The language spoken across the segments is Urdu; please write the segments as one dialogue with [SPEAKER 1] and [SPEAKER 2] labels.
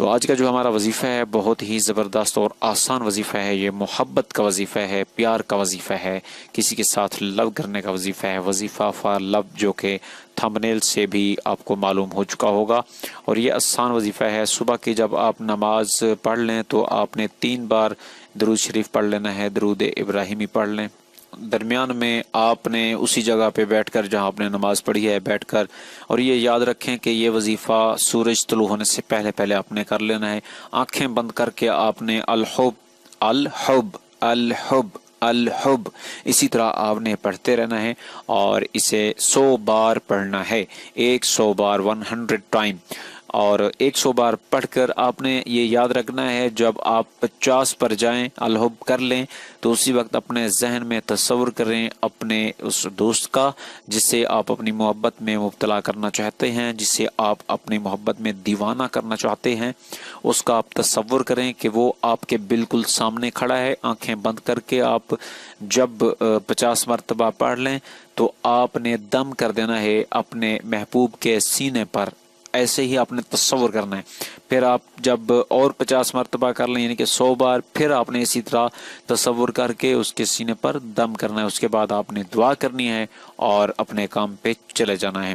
[SPEAKER 1] تو آج کا جو ہمارا وظیفہ ہے بہت ہی زبردست اور آسان وظیفہ ہے. یہ محبت کا وظیفہ ہے، پیار کا وظیفہ ہے، کسی کے ساتھ لو کرنے کا وظیفہ ہے. وظیفہ فار لو جو کہ تھمبنیل سے بھی آپ کو معلوم ہو چکا ہوگا. اور یہ آسان وظیفہ ہے. صبح کی جب آپ نماز پڑھ لیں تو آپ نے 3 بار درود شریف پڑھ لینا ہے، درود ابراہیمی پڑھ لیں. درمیان میں آپ نے اسی جگہ پہ بیٹھ کر جہاں آپ نے نماز پڑھی ہے بیٹھ کر، اور یہ یاد رکھیں کہ یہ وظیفہ سورج طلوع ہونے سے پہلے پہلے آپ نے کر لینا ہے. آنکھیں بند کر کے آپ نے الحب الحب الحب الحب اسی طرح آپ نے پڑھتے رہنا ہے اور اسے 100 بار پڑھنا ہے. 100 بار 100 ٹائم. اور 100 بار پڑھ کر آپ نے یہ یاد رکھنا ہے جب آپ 50 پر جائیں الحب کر لیں تو اسی وقت اپنے ذہن میں تصور کریں اپنے اس دوست کا جس سے آپ اپنی محبت میں مبتلا کرنا چاہتے ہیں، جسے آپ اپنی محبت میں دیوانہ کرنا چاہتے ہیں. اس کا آپ تصور کریں کہ وہ آپ کے بالکل سامنے کھڑا ہے. آنکھیں بند کر کے آپ جب 50 مرتبہ پڑھ لیں تو آپ نے دم کر دینا ہے اپنے محبوب کے سینے پر. ایسے ہی آپ نے تصور کرنا ہے. پھر آپ جب اور 50 مرتبہ کر لیں یعنی کہ 100 بار، پھر آپ نے اسی طرح تصور کر کے اس کے سینے پر دم کرنا ہے. اس کے بعد آپ نے دعا کرنی ہے اور اپنے کام پہ چلے جانا ہے.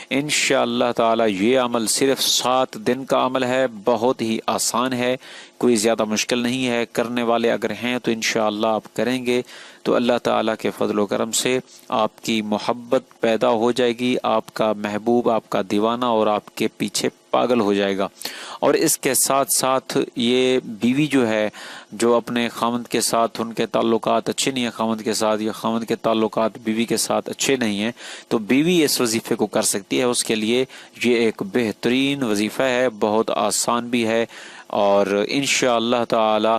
[SPEAKER 1] انشاءاللہ تعالی یہ عمل صرف 7 دن کا عمل ہے، بہت ہی آسان ہے، کوئی زیادہ مشکل نہیں ہے. کرنے والے اگر ہیں تو انشاءاللہ آپ کریں گے تو اللہ تعالیٰ کے فضل و کرم سے آپ کی محبت پیدا ہو جائے گی. آپ کا محبوب آپ کا دیوانہ اور آپ کے پیچھے پاگل ہو جائے گا. اور اس کے ساتھ ساتھ یہ بیوی جو ہے جو اپنے خاوند کے ساتھ ان کے تعلقات اچھے نہیں ہیں، خاوند کے ساتھ یا خاوند کے تعلقات بیوی کے ساتھ اچھے نہیں ہیں، تو بیوی اس وظیفے کو کر سکتی ہے. اس کے لیے یہ ایک بہترین وظیفہ ہے، بہت آسان بھی ہے، اور انشاءاللہ تعالی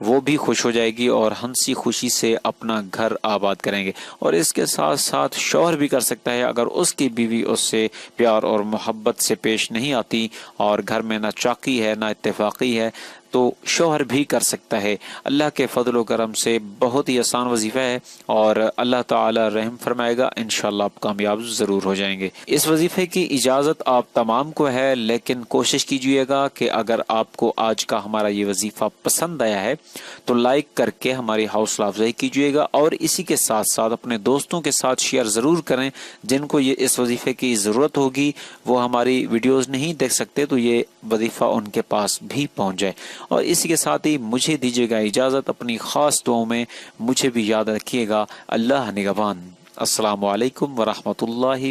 [SPEAKER 1] وہ بھی خوش ہو جائے گی اور ہنسی خوشی سے اپنا گھر آباد کریں گے. اور اس کے ساتھ ساتھ شوہر بھی کر سکتا ہے اگر اس کی بیوی اس سے پیار اور محبت سے پیش نہیں آتی اور گھر میں نہ چاقی ہے نہ اتفاقی ہے تو شوہر بھی کر سکتا ہے. اللہ کے فضل و کرم سے بہت ہی آسان وظیفہ ہے اور اللہ تعالی رحم فرمائے گا، انشاءاللہ آپ کامیاب ضرور ہو جائیں گے. اس وظیفے کی اجازت آپ تمام کو ہے، لیکن کوشش کیجئے گا کہ اگر آپ کو آج کا ہمارا یہ وظیفہ پسند آیا ہے تو لائک کر کے ہماری حوصلہ افزائی کیجئے گا، اور اسی کے ساتھ ساتھ اپنے دوستوں کے ساتھ شیئر ضرور کریں جن کو یہ اس وظیفے کی ضرورت ہوگی. وہ ہماری ویڈیوز نہیں دیکھ سکتے تو یہ وظیفہ ان کے پاس بھی پہنچ جائے. اور اسی کے ساتھ ہی مجھے دیجیے گا اجازت. اپنی خاص دعاؤں میں مجھے بھی یاد رکھیے گا. اللہ نگہبان. السلام علیکم ورحمۃ اللہ